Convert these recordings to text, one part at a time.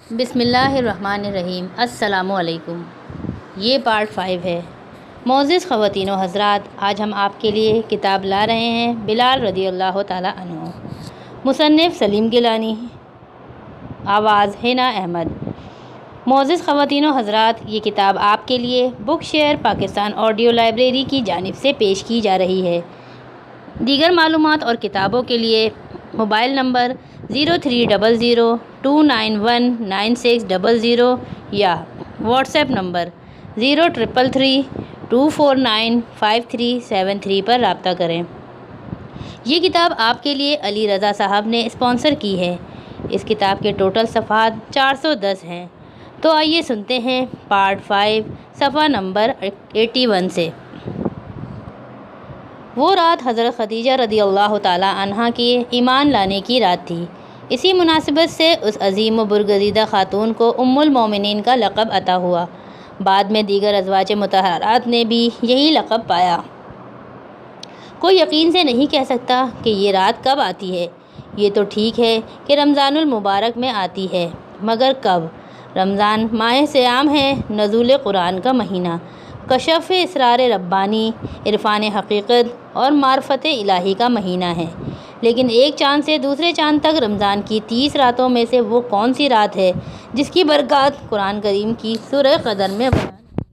بسم اللہ الرحمن الرحیم۔ السلام علیکم۔ یہ پارٹ 5 ہے۔ معزز خواتین و حضرات، آج ہم آپ کے لیے کتاب لا رہے ہیں بلال رضی اللہ تعالیٰ عنہ، مصنف سلیم گیلانی، آواز حنا احمد۔ معزز خواتین و حضرات، یہ کتاب آپ کے لیے بک شیئر پاکستان آڈیو لائبریری کی جانب سے پیش کی جا رہی ہے۔ دیگر معلومات اور کتابوں کے لیے موبائل نمبر 0300291960 یا واٹس ایپ نمبر 0333249533 پر رابطہ کریں۔ یہ کتاب آپ کے لیے علی رضا صاحب نے اسپانسر کی ہے۔ اس کتاب کے ٹوٹل صفحات 410 ہیں۔ تو آئیے سنتے ہیں پارٹ 5 صفحہ نمبر 81 سے۔ وہ رات حضرت خدیجہ رضی اللہ تعالیٰ عنہ کی ایمان لانے کی رات تھی۔ اسی مناسبت سے اس عظیم و برگزیدہ خاتون کو ام المومنین کا لقب عطا ہوا۔ بعد میں دیگر ازواج مطہرات نے بھی یہی لقب پایا۔ کوئی یقین سے نہیں کہہ سکتا کہ یہ رات کب آتی ہے۔ یہ تو ٹھیک ہے کہ رمضان المبارک میں آتی ہے، مگر کب؟ رمضان ماہ صیام ہے، نزول قرآن کا مہینہ، کشف اسرار ربانی، عرفان حقیقت اور معرفت الہی کا مہینہ ہے۔ لیکن ایک چاند سے دوسرے چاند تک رمضان کی 30 راتوں میں سے وہ کون سی رات ہے جس کی برکات قرآن کریم کی سورہ قدر میں بیان کی ہے؟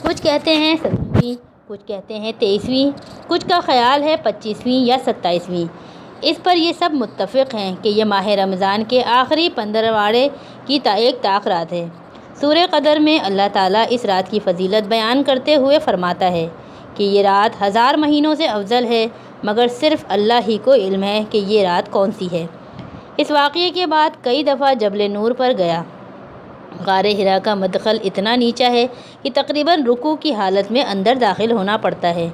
کچھ کہتے ہیں 17ویں، کچھ کہتے ہیں 23ویں، کچھ کا خیال ہے 25ویں یا 27ویں۔ اس پر یہ سب متفق ہیں کہ یہ ماہ رمضان کے آخری 15واڑے کی ایک طاق رات ہے۔ سورہ قدر میں اللہ تعالیٰ اس رات کی فضیلت بیان کرتے ہوئے فرماتا ہے کہ یہ رات 1000 مہینوں سے افضل ہے، مگر صرف اللہ ہی کو علم ہے کہ یہ رات کون سی ہے۔ اس واقعے کے بعد کئی دفعہ جبل نور پر گیا۔ غار حرا کا مدخل اتنا نیچا ہے کہ تقریباً رکوع کی حالت میں اندر داخل ہونا پڑتا ہے۔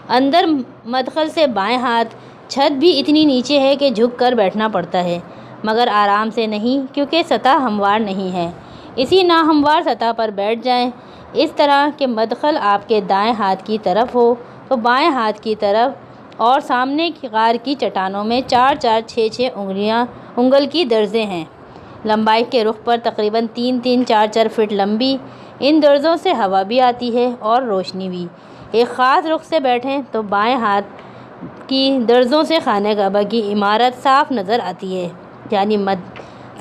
اندر مدخل سے بائیں ہاتھ چھت بھی اتنی نیچے ہے کہ جھک کر بیٹھنا پڑتا ہے، مگر آرام سے نہیں، کیونکہ سطح ہموار نہیں ہے۔ اسی ناہموار سطح پر بیٹھ جائیں، اس طرح کہ مدخل آپ کے دائیں ہاتھ کی طرف ہو تو بائیں ہاتھ کی طرف، اور سامنے کی غار کی چٹانوں میں 4-4 6-6 انگل کی درزیں ہیں۔ لمبائی کے رخ پر تقریباً 3-3 4-4 فٹ لمبی ان درزوں سے ہوا بھی آتی ہے اور روشنی بھی۔ ایک خاص رخ سے بیٹھیں تو بائیں ہاتھ کی درزوں سے خانہ کعبہ کی عمارت صاف نظر آتی ہے،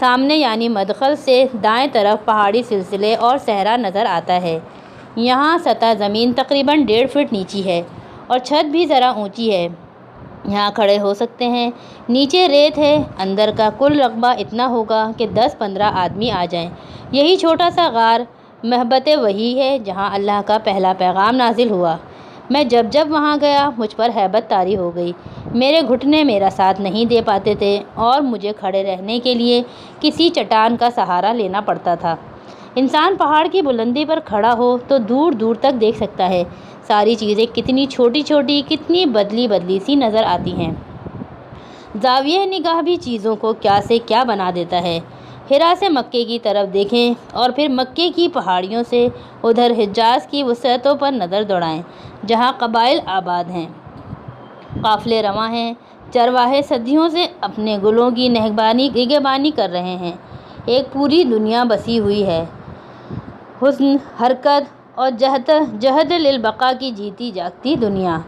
سامنے یعنی مدخل سے دائیں طرف پہاڑی سلسلے اور صحرا نظر آتا ہے۔ یہاں سطح زمین تقریباً 1.5 فٹ نیچی ہے اور چھت بھی ذرا اونچی ہے۔ یہاں کھڑے ہو سکتے ہیں۔ نیچے ریت ہے۔ اندر کا کل رقبہ اتنا ہوگا کہ 10-15 آدمی آ جائیں۔ یہی چھوٹا سا غار مہبت وحی ہے جہاں اللہ کا پہلا پیغام نازل ہوا۔ میں جب وہاں گیا مجھ پر ہیبت طاری ہو گئی۔ میرے گھٹنے میرا ساتھ نہیں دے پاتے تھے اور مجھے کھڑے رہنے کے لیے کسی چٹان کا سہارا لینا پڑتا تھا۔ انسان پہاڑ کی بلندی پر کھڑا ہو تو دور دور تک دیکھ سکتا ہے۔ ساری چیزیں کتنی چھوٹی چھوٹی، کتنی بدلی سی نظر آتی ہیں۔ زاویہ نگاہ بھی چیزوں کو کیا سے کیا بنا دیتا ہے۔ حرا سے مکے کی طرف دیکھیں اور پھر مکے کی پہاڑیوں سے ادھر حجاز کی وسعتوں پر نظر دوڑائیں جہاں قبائل آباد ہیں، قافلے رواں ہیں، چرواہے صدیوں سے اپنے گلوں کی نگہبانی کر رہے ہیں۔ ایک پوری دنیا بسی ہوئی ہے، حسن، حرکت اور جہد للبقاء کی جیتی جاگتی دنیا۔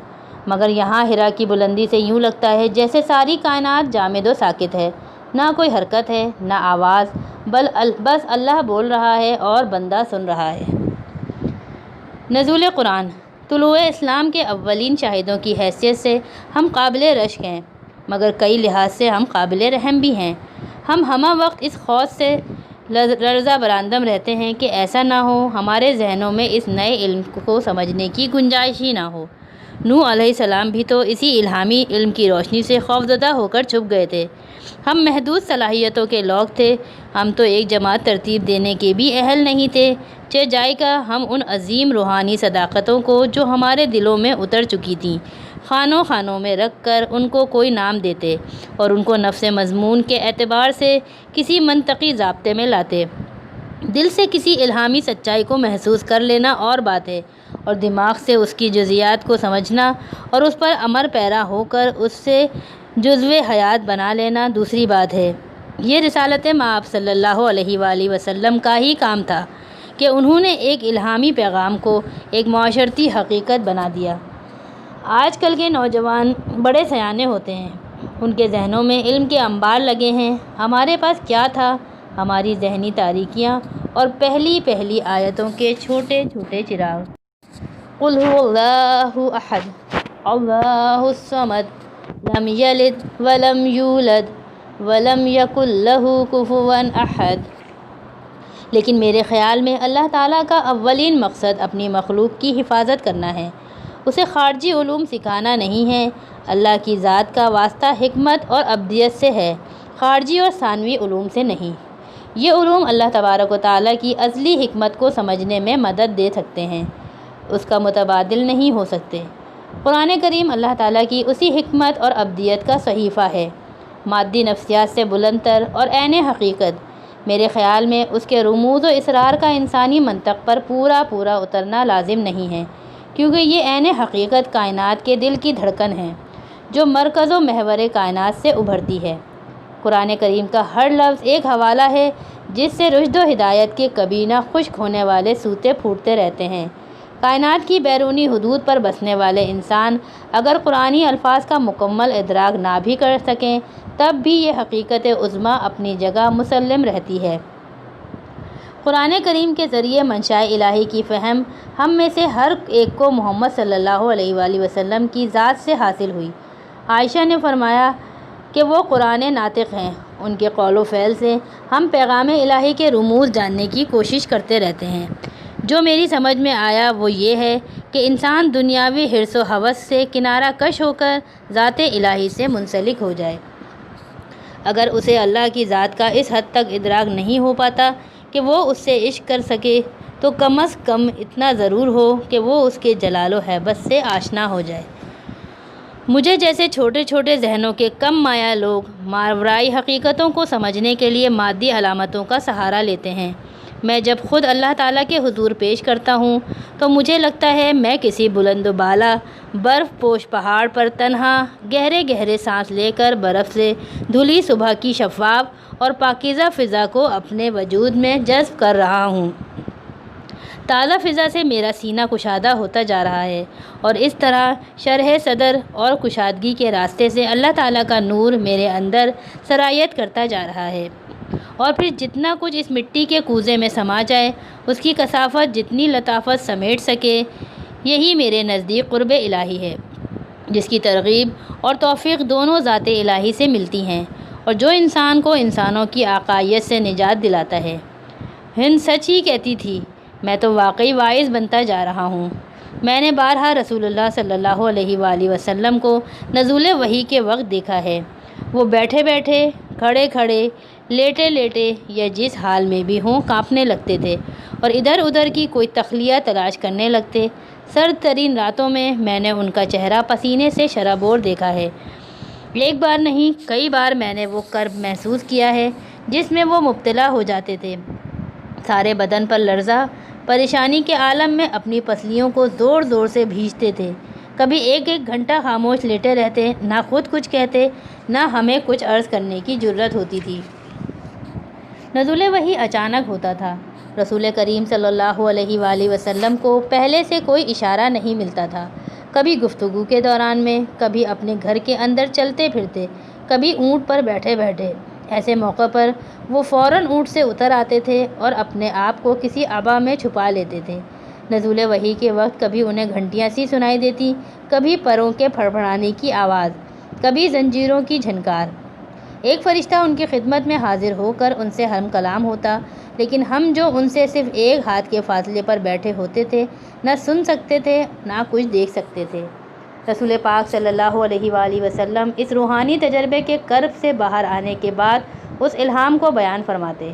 مگر یہاں حرا کی بلندی سے یوں لگتا ہے جیسے ساری کائنات جامد و ساکت ہے، نہ کوئی حرکت ہے، نہ آواز، بس اللہ بول رہا ہے اور بندہ سن رہا ہے۔ نزول قرآن۔ طلوع اسلام کے اولین شاہدوں کی حیثیت سے ہم قابل رشک ہیں، مگر کئی لحاظ سے ہم قابل رحم بھی ہیں۔ ہم ہمہ وقت اس خوف سے لرزہ برآمد رہتے ہیں کہ ایسا نہ ہو ہمارے ذہنوں میں اس نئے علم کو سمجھنے کی گنجائش ہی نہ ہو۔ نوح علیہ السلام بھی تو اسی الہامی علم کی روشنی سے خوفزدہ ہو کر چھپ گئے تھے۔ ہم محدود صلاحیتوں کے لوگ تھے۔ ہم تو ایک جماعت ترتیب دینے کے بھی اہل نہیں تھے، چہ جائے کا ہم ان عظیم روحانی صداقتوں کو جو ہمارے دلوں میں اتر چکی تھیں خانوں میں رکھ کر ان کو کوئی نام دیتے اور ان کو نفس مضمون کے اعتبار سے کسی منطقی ضابطے میں لاتے۔ دل سے کسی الہامی سچائی کو محسوس کر لینا اور بات ہے، اور دماغ سے اس کی جزیات کو سمجھنا اور اس پر امر پیرا ہو کر اس سے جزو حیات بنا لینا دوسری بات ہے۔ یہ رسالت مآب صلی اللہ علیہ وآلہ وسلم کا ہی کام تھا کہ انہوں نے ایک الہامی پیغام کو ایک معاشرتی حقیقت بنا دیا۔ آج کل کے نوجوان بڑے سیانے ہوتے ہیں، ان کے ذہنوں میں علم کے انبار لگے ہیں۔ ہمارے پاس کیا تھا؟ ہماری ذہنی تاریکیاں اور پہلی آیتوں کے چھوٹے چھوٹے چراغ۔ قل هو اللہ احد اللہ الصمد لم یلد ولم یولد ولم یکن لہ کفوا احد۔ لیکن میرے خیال میں اللہ تعالیٰ کا اولین مقصد اپنی مخلوق کی حفاظت کرنا ہے، اسے خارجی علوم سکھانا نہیں ہے۔ اللہ کی ذات کا واسطہ حکمت اور ابدیت سے ہے، خارجی اور ثانوی علوم سے نہیں۔ یہ علوم اللہ تبارک و تعالیٰ کی ازلی حکمت کو سمجھنے میں مدد دے سکتے ہیں، اس کا متبادل نہیں ہو سکتے۔ قرآن کریم اللہ تعالیٰ کی اسی حکمت اور ابدیت کا صحیفہ ہے، مادی نفسیات سے بلند تر اور عین حقیقت۔ میرے خیال میں اس کے رموز و اسرار کا انسانی منطق پر پورا اترنا لازم نہیں ہے، کیونکہ یہ عین حقیقت کائنات کے دل کی دھڑکن ہے جو مرکز و محور کائنات سے ابھرتی ہے۔ قرآن کریم کا ہر لفظ ایک حوالہ ہے جس سے رشد و ہدایت کے کبھی نہ خشک ہونے والے سوتے پھوٹتے رہتے ہیں۔ کائنات کی بیرونی حدود پر بسنے والے انسان اگر قرآنی الفاظ کا مکمل ادراک نہ بھی کر سکیں تب بھی یہ حقیقت عظمیٰ اپنی جگہ مسلم رہتی ہے۔ قرآن کریم کے ذریعے منشاء الہی کی فہم ہم میں سے ہر ایک کو محمد صلی اللہ علیہ وآلہ وسلم کی ذات سے حاصل ہوئی۔ عائشہ نے فرمایا کہ وہ قرآن ناطق ہیں، ان کے قول و فعل سے ہم پیغام الہی کے رموز جاننے کی کوشش کرتے رہتے ہیں۔ جو میری سمجھ میں آیا وہ یہ ہے کہ انسان دنیاوی حرص و ہوس سے کنارہ کش ہو کر ذات الہی سے منسلک ہو جائے۔ اگر اسے اللہ کی ذات کا اس حد تک ادراک نہیں ہو پاتا کہ وہ اس سے عشق کر سکے تو کم از کم اتنا ضرور ہو کہ وہ اس کے جلال و ہیبت سے آشنا ہو جائے۔ مجھے جیسے چھوٹے چھوٹے ذہنوں کے کم مایہ لوگ ماورائی حقیقتوں کو سمجھنے کے لیے مادی علامتوں کا سہارا لیتے ہیں، میں جب خود اللہ تعالیٰ کے حضور پیش کرتا ہوں تو مجھے لگتا ہے میں کسی بلند و بالا برف پوش پہاڑ پر تنہا گہرے گہرے سانس لے کر برف سے دھلی صبح کی شفاف اور پاکیزہ فضا کو اپنے وجود میں جذب کر رہا ہوں۔ تازہ فضا سے میرا سینہ کشادہ ہوتا جا رہا ہے اور اس طرح شرح صدر اور کشادگی کے راستے سے اللہ تعالیٰ کا نور میرے اندر سرایت کرتا جا رہا ہے، اور پھر جتنا کچھ اس مٹی کے کوزے میں سما جائے، اس کی کثافت جتنی لطافت سمیٹ سکے، یہی میرے نزدیک قرب الہی ہے، جس کی ترغیب اور توفیق دونوں ذات الہی سے ملتی ہیں اور جو انسان کو انسانوں کی عقائد سے نجات دلاتا ہے۔ ہند سچ ہی کہتی تھی، میں تو واقعی واعظ بنتا جا رہا ہوں۔ میں نے بارہا رسول اللہ صلی اللہ علیہ وآلہ وسلم کو نزول وحی کے وقت دیکھا ہے۔ وہ بیٹھے بیٹھے، کھڑے کھڑے، لیٹے لیٹے یا جس حال میں بھی ہوں کانپنے لگتے تھے اور ادھر ادھر کی کوئی تخلیہ تلاش کرنے لگتے۔ سرد ترین راتوں میں میں نے ان کا چہرہ پسینے سے شرابور دیکھا ہے۔ ایک بار نہیں کئی بار میں نے وہ کرب محسوس کیا ہے جس میں وہ مبتلا ہو جاتے تھے۔ سارے بدن پر لرزہ، پریشانی کے عالم میں اپنی پسلیوں کو زور زور سے بھیجتے تھے۔ کبھی ایک ایک گھنٹہ خاموش لیٹے رہتے، نہ خود کچھ کہتے نہ ہمیں کچھ عرض کرنے کی جرت ہوتی تھی۔ نزول وحی اچانک ہوتا تھا۔ رسول کریم صلی اللہ علیہ وآلہ وسلم کو پہلے سے کوئی اشارہ نہیں ملتا تھا۔ کبھی گفتگو کے دوران میں، کبھی اپنے گھر کے اندر چلتے پھرتے، کبھی اونٹ پر بیٹھے بیٹھے۔ ایسے موقع پر وہ فوراً اونٹ سے اتر آتے تھے اور اپنے آپ کو کسی عبا میں چھپا لیتے تھے۔ نزول وحی کے وقت کبھی انہیں گھنٹیاں سی سنائی دیتی، کبھی پروں کے پھڑپھڑانے کی آواز، کبھی زنجیروں کی جھنکار۔ ایک فرشتہ ان کی خدمت میں حاضر ہو کر ان سے ہم کلام ہوتا، لیکن ہم جو ان سے صرف ایک ہاتھ کے فاصلے پر بیٹھے ہوتے تھے نہ سن سکتے تھے نہ کچھ دیکھ سکتے تھے۔ رسول پاک صلی اللہ علیہ وآلہ وسلم اس روحانی تجربے کے کرب سے باہر آنے کے بعد اس الہام کو بیان فرماتے۔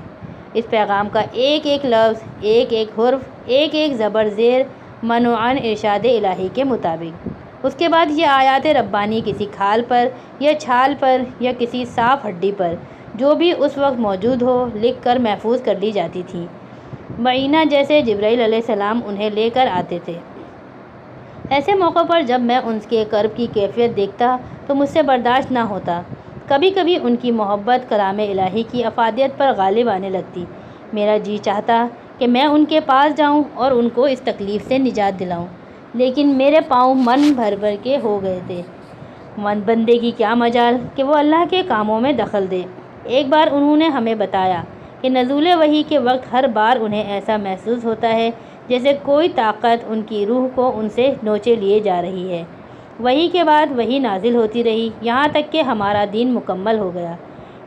اس پیغام کا ایک ایک لفظ، ایک ایک حرف، ایک ایک زبر زیر منوعاً ارشاد الہی کے مطابق۔ اس کے بعد یہ آیات ربانی کسی کھال پر یا چھال پر یا کسی صاف ہڈی پر جو بھی اس وقت موجود ہو لکھ کر محفوظ کر لی جاتی تھیں۔ معینہ جیسے جبرائیل علیہ السلام انہیں لے کر آتے تھے۔ ایسے موقع پر جب میں ان کے کرب کی کیفیت دیکھتا تو مجھ سے برداشت نہ ہوتا۔ کبھی کبھی ان کی محبت کلام الہی کی افادیت پر غالب آنے لگتی۔ میرا جی چاہتا کہ میں ان کے پاس جاؤں اور ان کو اس تکلیف سے نجات دلاؤں، لیکن میرے پاؤں من بھر بھر کے ہو گئے تھے۔ بندے کی کیا مجال کہ وہ اللہ کے کاموں میں دخل دے۔ ایک بار انہوں نے ہمیں بتایا کہ نزول وحی کے وقت ہر بار انہیں ایسا محسوس ہوتا ہے جیسے کوئی طاقت ان کی روح کو ان سے نوچے لیے جا رہی ہے۔ وحی کے بعد وحی نازل ہوتی رہی یہاں تک کہ ہمارا دین مکمل ہو گیا۔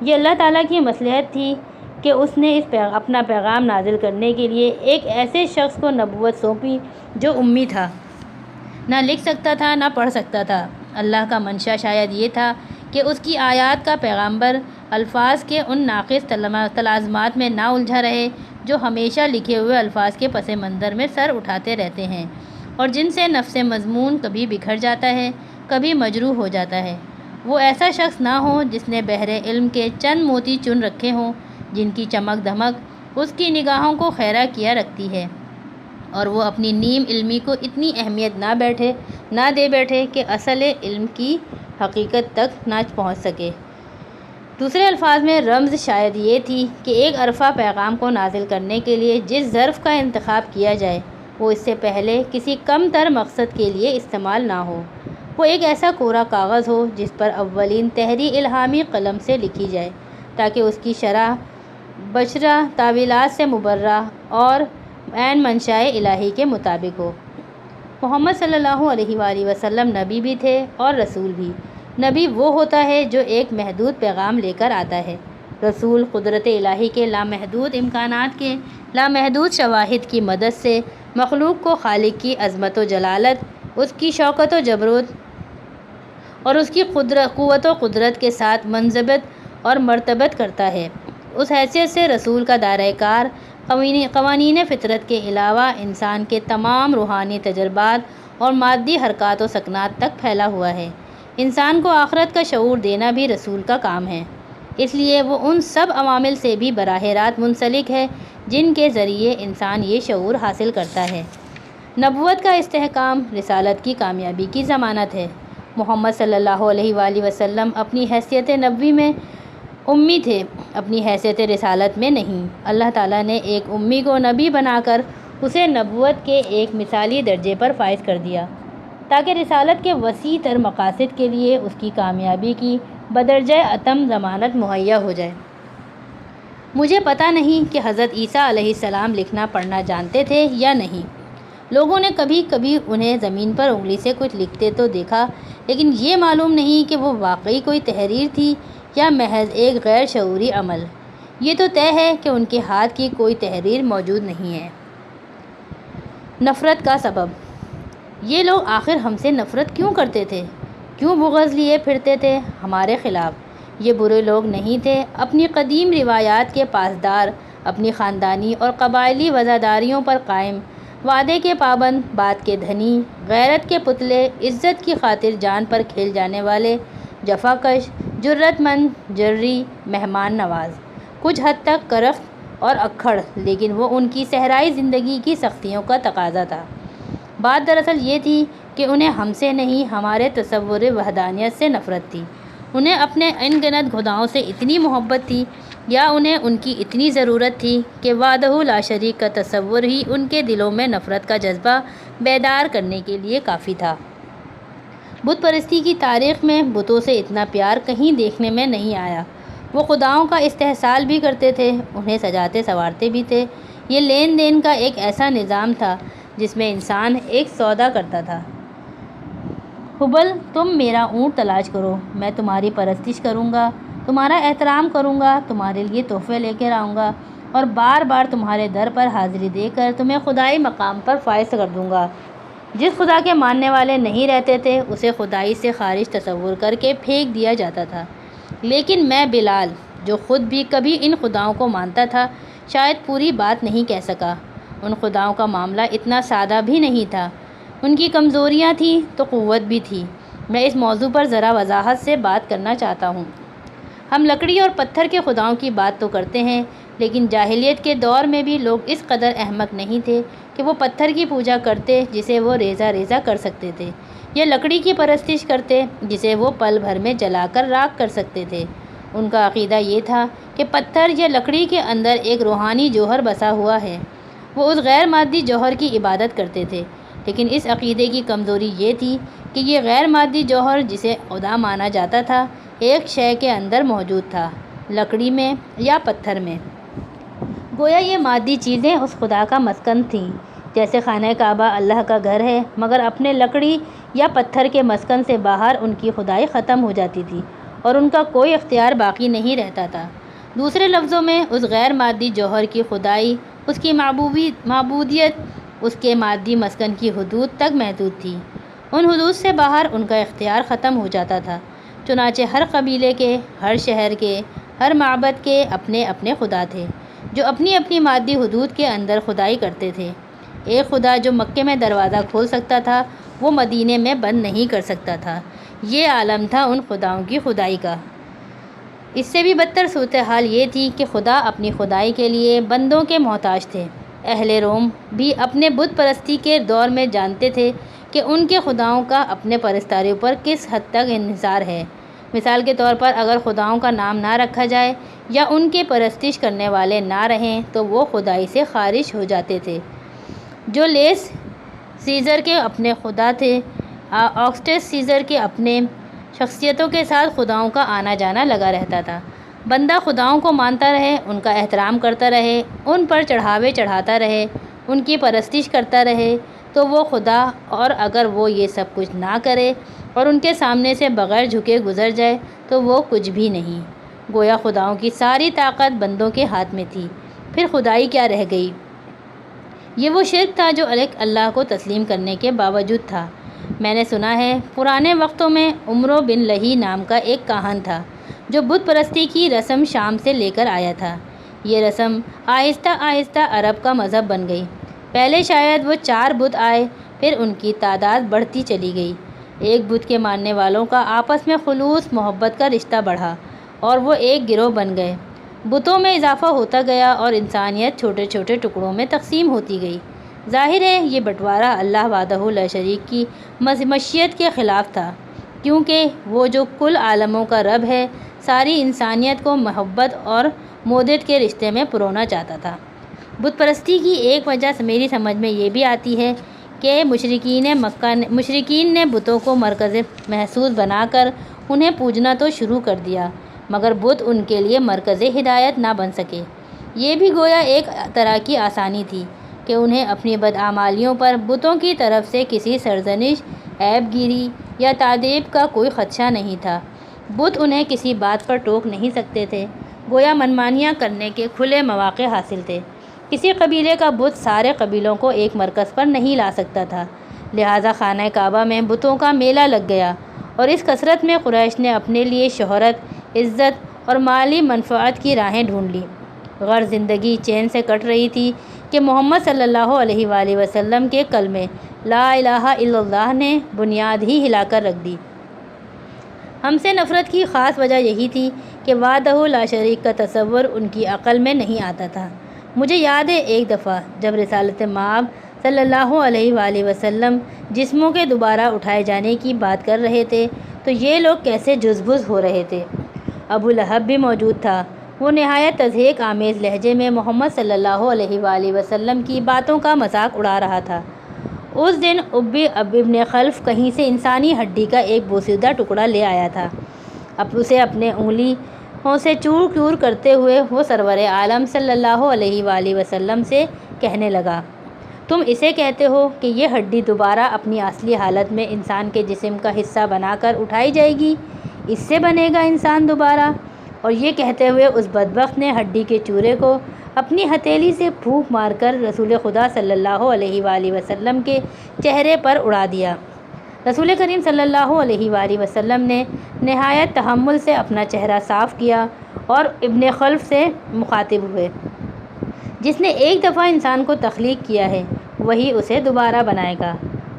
یہ اللہ تعالیٰ کی مصلحت تھی کہ اس نے اپنا پیغام نازل کرنے کے لیے ایک ایسے شخص کو نبوت سونپی جو امی تھا، نہ لکھ سکتا تھا نہ پڑھ سکتا تھا۔ اللہ کا منشا شاید یہ تھا کہ اس کی آیات کا پیغمبر الفاظ کے ان ناقص تلازمات میں نہ الجھا رہے جو ہمیشہ لکھے ہوئے الفاظ کے پس منظر میں سر اٹھاتے رہتے ہیں اور جن سے نفس مضمون کبھی بکھر جاتا ہے، کبھی مجروح ہو جاتا ہے۔ وہ ایسا شخص نہ ہو جس نے بحر علم کے چند موتی چن رکھے ہوں جن کی چمک دھمک اس کی نگاہوں کو خیرہ کیا رکھتی ہے، اور وہ اپنی نیم علمی کو اتنی اہمیت نہ دے بیٹھے کہ اصل علم کی حقیقت تک نہ پہنچ سکے۔ دوسرے الفاظ میں رمز شاید یہ تھی کہ ایک عرفہ پیغام کو نازل کرنے کے لیے جس ظرف کا انتخاب کیا جائے وہ اس سے پہلے کسی کم تر مقصد کے لیے استعمال نہ ہو۔ وہ ایک ایسا کوڑا کاغذ ہو جس پر اولین تحریر الہامی قلم سے لکھی جائے تاکہ اس کی شرح بشرہ تاویلات سے مبرہ اور عین منشاء الہی کے مطابق ہو۔ محمد صلی اللہ علیہ وآلہ وسلم نبی بھی تھے اور رسول بھی۔ نبی وہ ہوتا ہے جو ایک محدود پیغام لے کر آتا ہے۔ رسول قدرت الہی کے لامحدود امکانات کے لامحدود شواہد کی مدد سے مخلوق کو خالق کی عظمت و جلالت، اس کی شوکت و جبروت اور اس کی قوت و قدرت کے ساتھ منضبط اور مرتبط کرتا ہے۔ اس حیثیت سے رسول کا دائرہ کار قوانین فطرت کے علاوہ انسان کے تمام روحانی تجربات اور مادی حرکات و سکنات تک پھیلا ہوا ہے۔ انسان کو آخرت کا شعور دینا بھی رسول کا کام ہے، اس لیے وہ ان سب عوامل سے بھی براہ راست منسلک ہے جن کے ذریعے انسان یہ شعور حاصل کرتا ہے۔ نبوت کا استحکام رسالت کی کامیابی کی ضمانت ہے۔ محمد صلی اللہ علیہ وآلہ وسلم اپنی حیثیت نبوی میں امی تھے، اپنی حیثیت رسالت میں نہیں۔ اللہ تعالیٰ نے ایک امی کو نبی بنا کر اسے نبوت کے ایک مثالی درجے پر فائز کر دیا تاکہ رسالت کے وسیع تر مقاصد کے لیے اس کی کامیابی کی بدرجہ اتم ضمانت مہیا ہو جائے۔ مجھے پتہ نہیں کہ حضرت عیسیٰ علیہ السلام لکھنا پڑھنا جانتے تھے یا نہیں۔ لوگوں نے کبھی کبھی انہیں زمین پر انگلی سے کچھ لکھتے تو دیکھا، لیکن یہ معلوم نہیں کہ وہ واقعی کوئی تحریر تھی یا محض ایک غیر شعوری عمل۔ یہ تو طے ہے کہ ان کے ہاتھ کی کوئی تحریر موجود نہیں ہے۔ نفرت کا سبب۔ یہ لوگ آخر ہم سے نفرت کیوں کرتے تھے؟ کیوں بغض لیے پھرتے تھے ہمارے خلاف؟ یہ برے لوگ نہیں تھے، اپنی قدیم روایات کے پاسدار، اپنی خاندانی اور قبائلی وفاداریوں پر قائم، وعدے کے پابند، بات کے دھنی، غیرت کے پتلے، عزت کی خاطر جان پر کھیل جانے والے، جفا کش، جرأت مند، جرری، مہمان نواز، کچھ حد تک کرخت اور اکھڑ، لیکن وہ ان کی صحرائی زندگی کی سختیوں کا تقاضا تھا۔ بات دراصل یہ تھی کہ انہیں ہم سے نہیں، ہمارے تصور وحدانیت سے نفرت تھی۔ انہیں اپنے ان گنت خداؤں سے اتنی محبت تھی یا انہیں ان کی اتنی ضرورت تھی کہ وحدہ لا شریک کا تصور ہی ان کے دلوں میں نفرت کا جذبہ بیدار کرنے کے لیے کافی تھا۔ بت پرستی کی تاریخ میں بتوں سے اتنا پیار کہیں دیکھنے میں نہیں آیا۔ وہ خداؤں کا استحصال بھی کرتے تھے، انہیں سجاتے سنوارتے بھی تھے۔ یہ لین دین کا ایک ایسا نظام تھا جس میں انسان ایک سودا کرتا تھا۔ ہبل، تم میرا اونٹ تلاش کرو، میں تمہاری پرستش کروں گا، تمہارا احترام کروں گا، تمہارے لیے تحفے لے کر آؤں گا اور بار بار تمہارے در پر حاضری دے کر تمہیں خدائی مقام پر فائز کر دوں گا۔ جس خدا کے ماننے والے نہیں رہتے تھے اسے خدائی سے خارج تصور کر کے پھینک دیا جاتا تھا۔ لیکن میں بلال، جو خود بھی کبھی ان خداؤں کو مانتا تھا، شاید پوری بات نہیں کہہ سکا۔ ان خداؤں کا معاملہ اتنا سادہ بھی نہیں تھا، ان کی کمزوریاں تھیں تو قوت بھی تھی۔ میں اس موضوع پر ذرا وضاحت سے بات کرنا چاہتا ہوں۔ ہم لکڑی اور پتھر کے خداؤں کی بات تو کرتے ہیں، لیکن جاہلیت کے دور میں بھی لوگ اس قدر احمق نہیں تھے کہ وہ پتھر کی پوجا کرتے جسے وہ ریزہ ریزہ کر سکتے تھے، یا لکڑی کی پرستش کرتے جسے وہ پل بھر میں جلا کر راکھ کر سکتے تھے۔ ان کا عقیدہ یہ تھا کہ پتھر یا لکڑی کے اندر ایک روحانی جوہر بسا ہوا ہے۔ وہ اس غیر مادی جوہر کی عبادت کرتے تھے، لیکن اس عقیدے کی کمزوری یہ تھی کہ یہ غیر مادی جوہر جسے خدا مانا جاتا تھا ایک شے کے اندر موجود تھا، لکڑی میں یا پتھر میں۔ گویا یہ مادی چیزیں اس خدا کا مسکن تھیں، جیسے خانہ کعبہ اللہ کا گھر ہے، مگر اپنے لکڑی یا پتھر کے مسکن سے باہر ان کی خدائی ختم ہو جاتی تھی اور ان کا کوئی اختیار باقی نہیں رہتا تھا۔ دوسرے لفظوں میں اس غیر مادی جوہر کی خدائی، اس کی معبودیت اس کے مادی مسکن کی حدود تک محدود تھی۔ ان حدود سے باہر ان کا اختیار ختم ہو جاتا تھا۔ چنانچہ ہر قبیلے کے، ہر شہر کے، ہر معبد کے اپنے اپنے خدا تھے، جو اپنی اپنی مادی حدود کے اندر خدائی کرتے تھے۔ ایک خدا جو مکے میں دروازہ کھول سکتا تھا وہ مدینے میں بند نہیں کر سکتا تھا۔ یہ عالم تھا ان خداؤں کی خدائی کا۔ اس سے بھی بدتر صورتحال یہ تھی کہ خدا اپنی خدائی کے لیے بندوں کے محتاج تھے۔ اہل روم بھی اپنے بت پرستی کے دور میں جانتے تھے کہ ان کے خداؤں کا اپنے پرستاروں پر کس حد تک انحصار ہے۔ مثال کے طور پر اگر خداؤں کا نام نہ رکھا جائے یا ان کے پرستش کرنے والے نہ رہیں تو وہ خدائی سے خارج ہو جاتے تھے۔ جولیس سیزر کے اپنے خدا تھے، آگسٹس سیزر کے اپنے شخصیتوں کے ساتھ خداؤں کا آنا جانا لگا رہتا تھا۔ بندہ خداؤں کو مانتا رہے، ان کا احترام کرتا رہے، ان پر چڑھاوے چڑھاتا رہے، ان کی پرستش کرتا رہے تو وہ خدا، اور اگر وہ یہ سب کچھ نہ کرے اور ان کے سامنے سے بغیر جھکے گزر جائے تو وہ کچھ بھی نہیں۔ گویا خداؤں کی ساری طاقت بندوں کے ہاتھ میں تھی، پھر خدائی کیا رہ گئی؟ یہ وہ شرک تھا جو اللہ کو تسلیم کرنے کے باوجود تھا۔ میں نے سنا ہے پرانے وقتوں میں عمرو بن لہی نام کا ایک کاہن تھا جو بت پرستی کی رسم شام سے لے کر آیا تھا۔ یہ رسم آہستہ آہستہ عرب کا مذہب بن گئی۔ پہلے شاید وہ 4 بت آئے، پھر ان کی تعداد بڑھتی چلی گئی۔ ایک بت کے ماننے والوں کا آپس میں خلوص محبت کا رشتہ بڑھا اور وہ ایک گروہ بن گئے۔ بتوں میں اضافہ ہوتا گیا اور انسانیت چھوٹے چھوٹے ٹکڑوں میں تقسیم ہوتی گئی۔ ظاہر ہے یہ بٹوارہ اللہ وحدہ لا شریک کی مشیت کے خلاف تھا، کیونکہ وہ جو کل عالموں کا رب ہے ساری انسانیت کو محبت اور مودت کے رشتے میں پرونا چاہتا تھا۔ بت پرستی کی ایک وجہ میری سمجھ میں یہ بھی آتی ہے کہ مشرکین نے بتوں کو مرکز محسوس بنا کر انہیں پوجنا تو شروع کر دیا، مگر بت ان کے لیے مرکز ہدایت نہ بن سکے۔ یہ بھی گویا ایک طرح کی آسانی تھی کہ انہیں اپنی بدعمالیوں پر بتوں کی طرف سے کسی سرزنش، عیب گیری یا تعذیب کا کوئی خدشہ نہیں تھا۔ بت انہیں کسی بات پر ٹوک نہیں سکتے تھے، گویا منمانیاں کرنے کے کھلے مواقع حاصل تھے۔ کسی قبیلے کا بت سارے قبیلوں کو ایک مرکز پر نہیں لا سکتا تھا، لہٰذا خانہ کعبہ میں بتوں کا میلہ لگ گیا، اور اس کثرت میں قریش نے اپنے لیے شہرت، عزت اور مالی منفعت کی راہیں ڈھونڈ لیں۔ غرض زندگی چین سے کٹ رہی تھی کہ محمد صلی اللہ علیہ وآلہ وسلم کے کلمے لا الہ الا اللہ نے بنیاد ہی ہلا کر رکھ دی۔ ہم سے نفرت کی خاص وجہ یہی تھی کہ وحدہ لا شریک کا تصور ان کی عقل میں نہیں آتا تھا۔ مجھے یاد ہے ایک دفعہ جب رسالت مآب صلی اللہ علیہ وآلہ وسلم جسموں کے دوبارہ اٹھائے جانے کی بات کر رہے تھے تو یہ لوگ کیسے جزبز ہو رہے تھے۔ ابو لہب بھی موجود تھا۔ وہ نہایت تضحیک آمیز لہجے میں محمد صلی اللہ علیہ وآلہ وسلم کی باتوں کا مذاق اڑا رہا تھا۔ اس دن ابی ابن خلف کہیں سے انسانی ہڈی کا ایک بوسیدہ ٹکڑا لے آیا تھا۔ اب اسے اپنے انگلیوں سے چور چور کرتے ہوئے وہ سرور عالم صلی اللہ علیہ وآلہ وسلم سے کہنے لگا، تم اسے کہتے ہو کہ یہ ہڈی دوبارہ اپنی اصلی حالت میں انسان کے جسم کا حصہ بنا کر اٹھائی جائے گی، اس سے بنے گا انسان دوبارہ؟ اور یہ کہتے ہوئے اس بدبخت نے ہڈی کے چورے کو اپنی ہتھیلی سے پھونک مار کر رسول خدا صلی اللہ علیہ وآلہ وسلم کے چہرے پر اڑا دیا۔ رسول کریم صلی اللہ علیہ وآلہ وسلم نے نہایت تحمل سے اپنا چہرہ صاف کیا اور ابن خلف سے مخاطب ہوئے، جس نے ایک دفعہ انسان کو تخلیق کیا ہے وہی اسے دوبارہ بنائے گا۔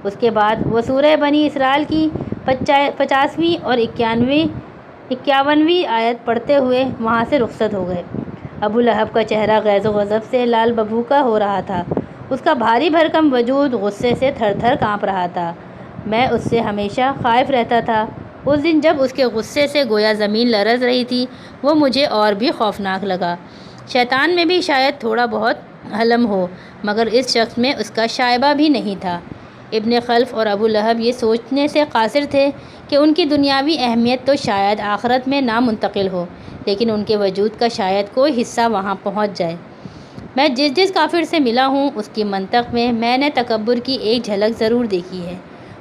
اس کے بعد وہ سورہ بنی اسرائیل کی 50ویں اور 51ویں آیت پڑھتے ہوئے وہاں سے رخصت ہو گئے۔ ابو لہب کا چہرہ غیظ و غضب سے لال ببو کا ہو رہا تھا، اس کا بھاری بھرکم وجود غصے سے تھر تھر کانپ رہا تھا۔ میں اس سے ہمیشہ خائف رہتا تھا۔ اس دن جب اس کے غصے سے گویا زمین لرز رہی تھی، وہ مجھے اور بھی خوفناک لگا۔ شیطان میں بھی شاید تھوڑا بہت حلم ہو، مگر اس شخص میں اس کا شائبہ بھی نہیں تھا۔ ابن خلف اور ابو لہب یہ سوچنے سے قاصر تھے کہ ان کی دنیاوی اہمیت تو شاید آخرت میں نہ منتقل ہو، لیکن ان کے وجود کا شاید کوئی حصہ وہاں پہنچ جائے۔ میں جس کافر سے ملا ہوں، اس کی منطق میں نے تکبر کی ایک جھلک ضرور دیکھی ہے۔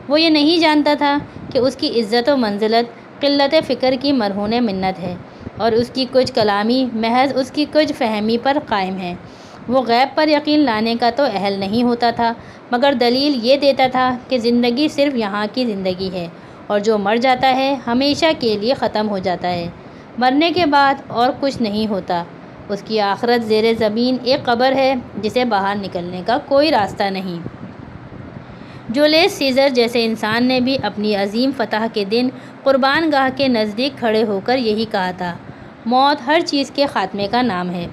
وہ یہ نہیں جانتا تھا کہ اس کی عزت و منزلت قلت فکر کی مرہون منت ہے، اور اس کی کچھ کلامی محض اس کی کچھ فہمی پر قائم ہے۔ وہ غیب پر یقین لانے کا تو اہل نہیں ہوتا تھا، مگر دلیل یہ دیتا تھا کہ زندگی صرف یہاں کی زندگی ہے، اور جو مر جاتا ہے ہمیشہ کے لیے ختم ہو جاتا ہے۔ مرنے کے بعد اور کچھ نہیں ہوتا۔ اس کی آخرت زیر زمین ایک قبر ہے جسے باہر نکلنے کا کوئی راستہ نہیں۔ جولیس سیزر جیسے انسان نے بھی اپنی عظیم فتح کے دن قربان گاہ کے نزدیک کھڑے ہو کر یہی کہا تھا، موت ہر چیز کے خاتمے کا نام ہے۔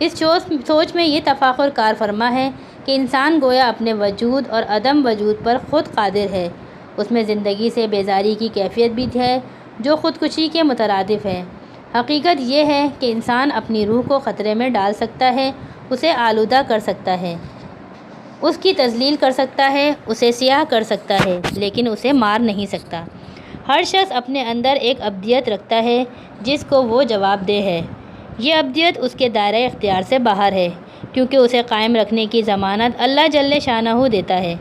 اس سوچ میں یہ تفاخر کار فرما ہے کہ انسان گویا اپنے وجود اور عدم وجود پر خود قادر ہے۔ اس میں زندگی سے بیزاری کی کیفیت بھی ہے جو خودکشی کے مترادف ہے۔ حقیقت یہ ہے کہ انسان اپنی روح کو خطرے میں ڈال سکتا ہے، اسے آلودہ کر سکتا ہے، اس کی تذلیل کر سکتا ہے، اسے سیاہ کر سکتا ہے، لیکن اسے مار نہیں سکتا۔ ہر شخص اپنے اندر ایک ابدیت رکھتا ہے جس کو وہ جواب دہ ہے۔ یہ ابدیت اس کے دائرۂ اختیار سے باہر ہے، کیونکہ اسے قائم رکھنے کی ضمانت اللہ جل شانہ دیتا ہے۔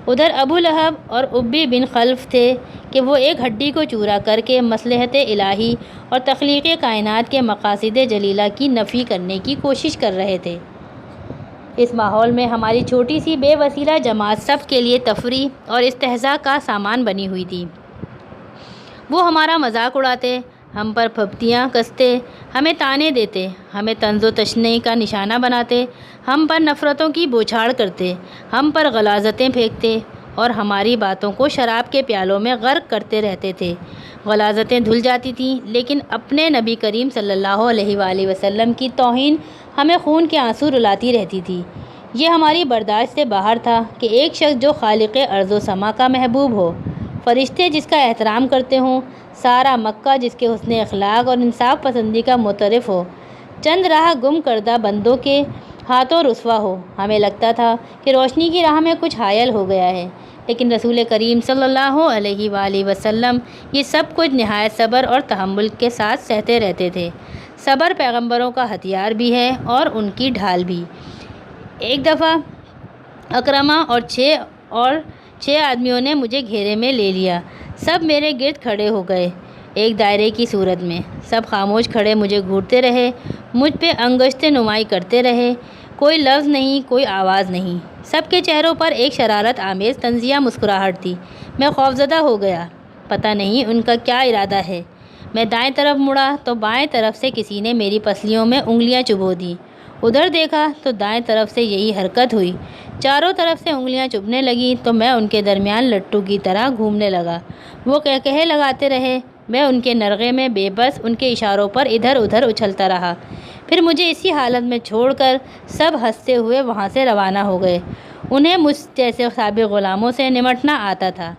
ادھر ابو لہب اور ابی بن خلف تھے کہ وہ ایک ہڈی کو چورا کر کے مصلحت الہی اور تخلیق کائنات کے مقاصد جلیلہ کی نفی کرنے کی کوشش کر رہے تھے۔ اس ماحول میں ہماری چھوٹی سی بے وسیلہ جماعت سب کے لیے تفریح اور استہزاء کا سامان بنی ہوئی تھی۔ وہ ہمارا مذاق اڑاتے، ہم پر پھپتیاں کستے، ہمیں طعنے دیتے، ہمیں طنز و تشنیع کا نشانہ بناتے، ہم پر نفرتوں کی بوچھاڑ کرتے، ہم پر غلاظتیں پھینکتے اور ہماری باتوں کو شراب کے پیالوں میں غرق کرتے رہتے تھے۔ غلاظتیں دھل جاتی تھیں، لیکن اپنے نبی کریم صلی اللہ علیہ وآلہ وسلم کی توہین ہمیں خون کے آنسو رلاتی رہتی تھی۔ یہ ہماری برداشت سے باہر تھا کہ ایک شخص جو خالق ارض و سما کا محبوب ہو، فرشتے جس کا احترام کرتے ہوں، سارا مکہ جس کے حسن اخلاق اور انصاف پسندی کا معترف ہو، چند راہ گم کردہ بندوں کے ہاتھوں رسوا ہو۔ ہمیں لگتا تھا کہ روشنی کی راہ میں کچھ حائل ہو گیا ہے، لیکن رسول کریم صلی اللہ علیہ وآلہ وسلم یہ سب کچھ نہایت صبر اور تحمل کے ساتھ سہتے رہتے تھے۔ صبر پیغمبروں کا ہتھیار بھی ہے اور ان کی ڈھال بھی۔ ایک دفعہ اکرمہ اور چھ آدمیوں نے مجھے گھیرے میں لے لیا۔ سب میرے گرد کھڑے ہو گئے، ایک دائرے کی صورت میں۔ سب خاموش کھڑے مجھے گھورتے رہے، مجھ پہ انگشت نمائی کرتے رہے۔ کوئی لفظ نہیں، کوئی آواز نہیں۔ سب کے چہروں پر ایک شرارت آمیز طنزیہ مسکراہٹ تھی۔ میں خوفزدہ ہو گیا، پتہ نہیں ان کا کیا ارادہ ہے۔ میں دائیں طرف مڑا تو بائیں طرف سے کسی نے میری پسلیوں میں انگلیاں چبھو دیں۔ ادھر دیکھا تو دائیں طرف سے یہی حرکت ہوئی۔ چاروں طرف سے انگلیاں چبھنے لگیں تو میں ان کے درمیان لٹو کی طرح گھومنے لگا۔ وہ کہے لگاتے رہے، میں ان کے نرغے میں بے بس ان کے اشاروں پر ادھر ادھر اچھلتا رہا۔ پھر مجھے اسی حالت میں چھوڑ کر سب ہنستے ہوئے وہاں سے روانہ ہو گئے۔ انہیں مجھ جیسے سابق غلاموں سے نمٹنا آتا تھا۔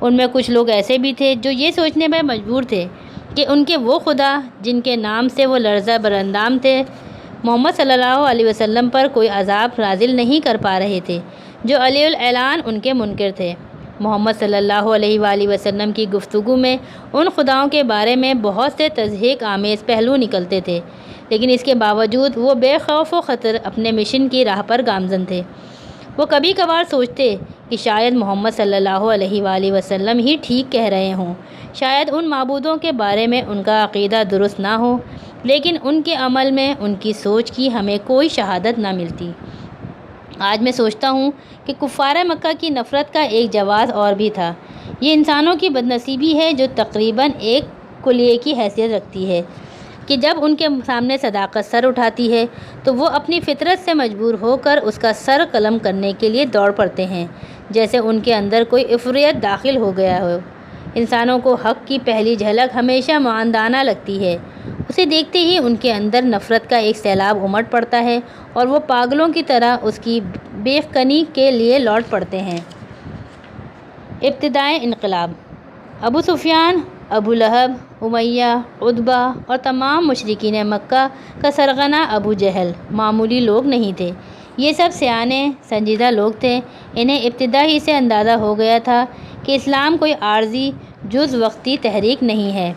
ان میں کچھ لوگ ایسے بھی تھے جو یہ سوچنے میں مجبور تھے کہ ان کے وہ خدا جن کے نام سے وہ لرزہ براندام تھے، محمد صلی اللہ علیہ وسلم پر کوئی عذاب نازل نہیں کر پا رہے تھے، جو علی الاعلان ان کے منکر تھے۔ محمد صلی اللہ علیہ وآلہ وسلم کی گفتگو میں ان خداؤں کے بارے میں بہت سے تضحیک آمیز پہلو نکلتے تھے، لیکن اس کے باوجود وہ بے خوف و خطر اپنے مشن کی راہ پر گامزن تھے۔ وہ کبھی کبھار سوچتے کہ شاید محمد صلی اللہ علیہ وآلہ وسلم ہی ٹھیک کہہ رہے ہوں، شاید ان معبودوں کے بارے میں ان کا عقیدہ درست نہ ہو، لیکن ان کے عمل میں ان کی سوچ کی ہمیں کوئی شہادت نہ ملتی۔ آج میں سوچتا ہوں کہ کفار مکہ کی نفرت کا ایک جواز اور بھی تھا۔ یہ انسانوں کی بدنصیبی ہے جو تقریباً ایک کلیے کی حیثیت رکھتی ہے کہ جب ان کے سامنے صداقت سر اٹھاتی ہے تو وہ اپنی فطرت سے مجبور ہو کر اس کا سر قلم کرنے کے لیے دوڑ پڑتے ہیں، جیسے ان کے اندر کوئی عفریت داخل ہو گیا ہو۔ انسانوں کو حق کی پہلی جھلک ہمیشہ معاندانہ لگتی ہے، اسے دیکھتے ہی ان کے اندر نفرت کا ایک سیلاب امٹ پڑتا ہے اور وہ پاگلوں کی طرح اس کی بیخ کنی کے لیے لوٹ پڑتے ہیں۔ ابتدائے انقلاب۔ ابو سفیان، ابو لہب، امیہ، عتبہ اور تمام مشرکین مکہ کا سرغنہ ابو جہل معمولی لوگ نہیں تھے۔ یہ سب سیانے سنجیدہ لوگ تھے۔ انہیں ابتدا ہی سے اندازہ ہو گیا تھا کہ اسلام کوئی عارضی جز وقتی تحریک نہیں ہے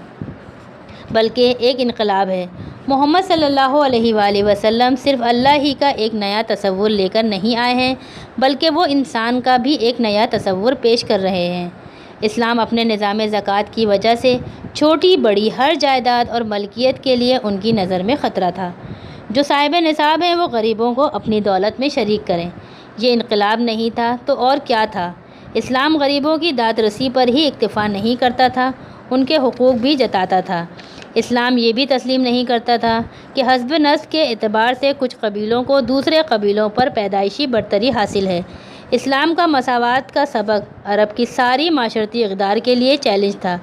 بلکہ ایک انقلاب ہے۔ محمد صلی اللہ علیہ وآلہ وسلم صرف اللہ ہی کا ایک نیا تصور لے کر نہیں آئے ہیں بلکہ وہ انسان کا بھی ایک نیا تصور پیش کر رہے ہیں۔ اسلام اپنے نظام زکوٰۃ کی وجہ سے چھوٹی بڑی ہر جائیداد اور ملکیت کے لیے ان کی نظر میں خطرہ تھا۔ جو صاحب نصاب ہیں وہ غریبوں کو اپنی دولت میں شریک کریں۔ یہ انقلاب نہیں تھا تو اور کیا تھا؟ اسلام غریبوں کی داد رسی پر ہی اکتفا نہیں کرتا تھا، ان کے حقوق بھی جتاتا تھا۔ اسلام یہ بھی تسلیم نہیں کرتا تھا کہ حسب نسب کے اعتبار سے کچھ قبیلوں کو دوسرے قبیلوں پر پیدائشی برتری حاصل ہے۔ اسلام کا مساوات کا سبق عرب کی ساری معاشرتی اقدار کے لیے چیلنج تھا۔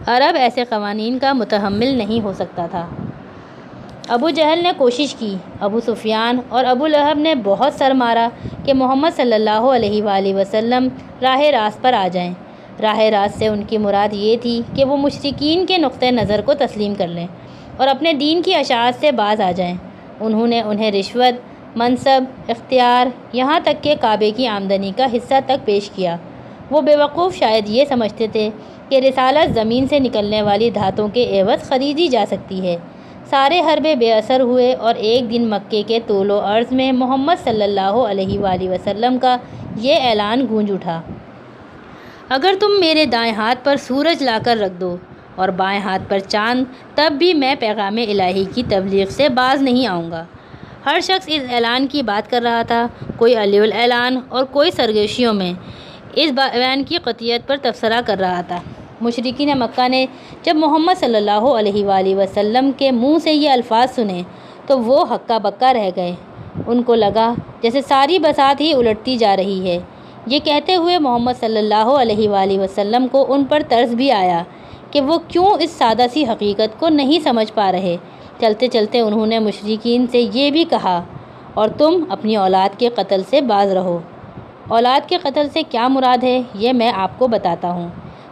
عرب ایسے قوانین کا متحمل نہیں ہو سکتا تھا۔ ابو جہل نے کوشش کی، ابو سفیان اور ابو لہب نے بہت سر مارا کہ محمد صلی اللہ علیہ وآلہ وسلم راہ راست پر آ جائیں۔ راہ راست سے ان کی مراد یہ تھی کہ وہ مشرکین کے نقطۂ نظر کو تسلیم کر لیں اور اپنے دین کی اشاعت سے باز آ جائیں۔ انہوں نے انہیں رشوت، منصب، اختیار، یہاں تک کہ کعبے کی آمدنی کا حصہ تک پیش کیا۔ وہ بیوقوف شاید یہ سمجھتے تھے کہ رسالت زمین سے نکلنے والی دھاتوں کے عوض خریدی جا سکتی ہے۔ سارے حربے بے اثر ہوئے اور ایک دن مکے کے طول و عرض میں محمد صلی اللہ علیہ وآلہ وسلم کا یہ اعلان گونج اٹھا: اگر تم میرے دائیں ہاتھ پر سورج لا کر رکھ دو اور بائیں ہاتھ پر چاند، تب بھی میں پیغام الہی کی تبلیغ سے باز نہیں آؤں گا۔ ہر شخص اس اعلان کی بات کر رہا تھا، کوئی علی الاعلان اور کوئی سرگوشیوں میں اس بیان کی قطعیت پر تبصرہ کر رہا تھا۔ مشرکین مکہ نے جب محمد صلی اللہ علیہ وآلہ وسلم کے منہ سے یہ الفاظ سنے تو وہ ہکا بکا رہ گئے۔ ان کو لگا جیسے ساری بساط ہی الٹتی جا رہی ہے۔ یہ کہتے ہوئے محمد صلی اللہ علیہ وآلہ وسلم کو ان پر طرز بھی آیا کہ وہ کیوں اس سادہ سی حقیقت کو نہیں سمجھ پا رہے۔ چلتے چلتے انہوں نے مشرکین سے یہ بھی کہا: اور تم اپنی اولاد کے قتل سے باز رہو۔ اولاد کے قتل سے کیا مراد ہے یہ میں آپ کو بتاتا ہوں۔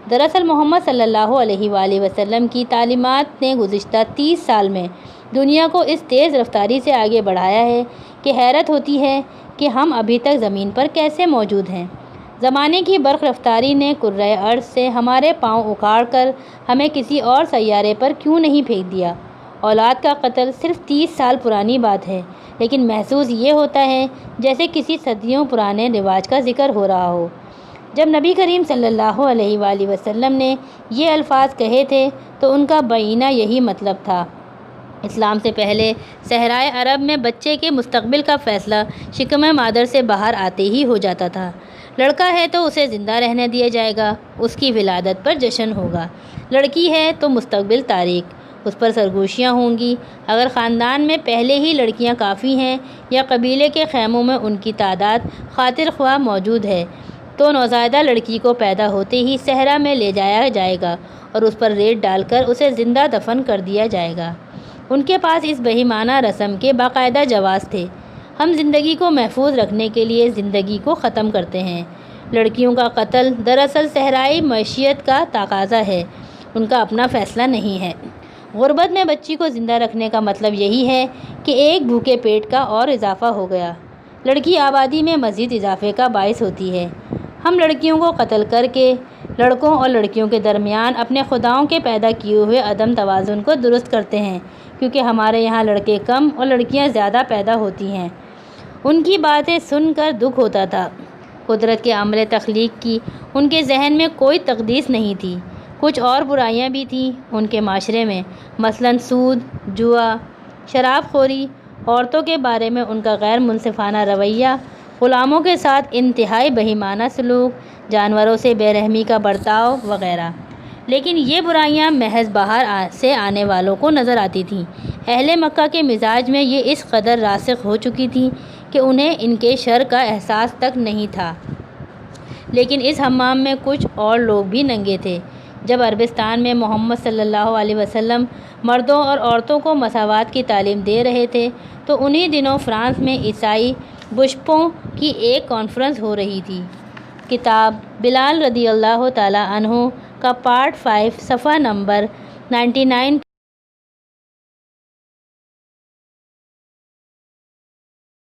دراصل محمد صلی اللہ علیہ وآلہ وسلم کی تعلیمات نے گزشتہ 30 سال میں دنیا کو اس تیز رفتاری سے آگے بڑھایا ہے کہ حیرت ہوتی ہے کہ ہم ابھی تک زمین پر کیسے موجود ہیں۔ زمانے کی برق رفتاری نے کرۂ ارض سے ہمارے پاؤں اکھاڑ کر ہمیں کسی اور سیارے پر کیوں نہیں پھینک دیا؟ اولاد کا قتل صرف 30 سال پرانی بات ہے، لیکن محسوس یہ ہوتا ہے جیسے کسی صدیوں پرانے رواج کا ذکر ہو رہا ہو۔ جب نبی کریم صلی اللہ علیہ وآلہ وسلم نے یہ الفاظ کہے تھے تو ان کا بعینہ یہی مطلب تھا۔ اسلام سے پہلے صحرائے عرب میں بچے کے مستقبل کا فیصلہ شکم مادر سے باہر آتے ہی ہو جاتا تھا۔ لڑکا ہے تو اسے زندہ رہنے دیا جائے گا، اس کی ولادت پر جشن ہوگا۔ لڑکی ہے تو مستقبل تاریک، اس پر سرگوشیاں ہوں گی۔ اگر خاندان میں پہلے ہی لڑکیاں کافی ہیں یا قبیلے کے خیموں میں ان کی تعداد خاطر خواہ موجود ہے تو نوزائیدہ لڑکی کو پیدا ہوتے ہی صحرا میں لے جایا جائے گا اور اس پر ریت ڈال کر اسے زندہ دفن کر دیا جائے گا۔ ان کے پاس اس بہیمانہ رسم کے باقاعدہ جواز تھے۔ ہم زندگی کو محفوظ رکھنے کے لیے زندگی کو ختم کرتے ہیں۔ لڑکیوں کا قتل دراصل صحرائی معیشت کا تقاضا ہے، ان کا اپنا فیصلہ نہیں ہے۔ غربت میں بچی کو زندہ رکھنے کا مطلب یہی ہے کہ ایک بھوکے پیٹ کا اور اضافہ ہو گیا۔ لڑکی آبادی میں مزید اضافے کا باعث ہوتی ہے۔ ہم لڑکیوں کو قتل کر کے لڑکوں اور لڑکیوں کے درمیان اپنے خداؤں کے پیدا کیے ہوئے عدم توازن کو درست کرتے ہیں، کیونکہ ہمارے یہاں لڑکے کم اور لڑکیاں زیادہ پیدا ہوتی ہیں۔ ان کی باتیں سن کر دکھ ہوتا تھا۔ قدرت کے عمل تخلیق کی ان کے ذہن میں کوئی تقدیس نہیں تھی۔ کچھ اور برائیاں بھی تھیں ان کے معاشرے میں، مثلاً سود، جوا، شراب خوری، عورتوں کے بارے میں ان کا غیر منصفانہ رویہ، غلاموں کے ساتھ انتہائی بہیمانہ سلوک، جانوروں سے بے رحمی کا برتاؤ وغیرہ۔ لیکن یہ برائیاں محض باہر سے آنے والوں کو نظر آتی تھیں۔ اہل مکہ کے مزاج میں یہ اس قدر راسخ ہو چکی تھیں کہ انہیں ان کے شر کا احساس تک نہیں تھا۔ لیکن اس حمام میں کچھ اور لوگ بھی ننگے تھے۔ جب عربستان میں محمد صلی اللہ علیہ وسلم مردوں اور عورتوں کو مساوات کی تعلیم دے رہے تھے تو انہی دنوں فرانس میں عیسائی بشپوں کی ایک کانفرنس ہو رہی تھی۔ کتاب بلال رضی اللہ تعالیٰ عنہ کا پارٹ 5 صفحہ نمبر 99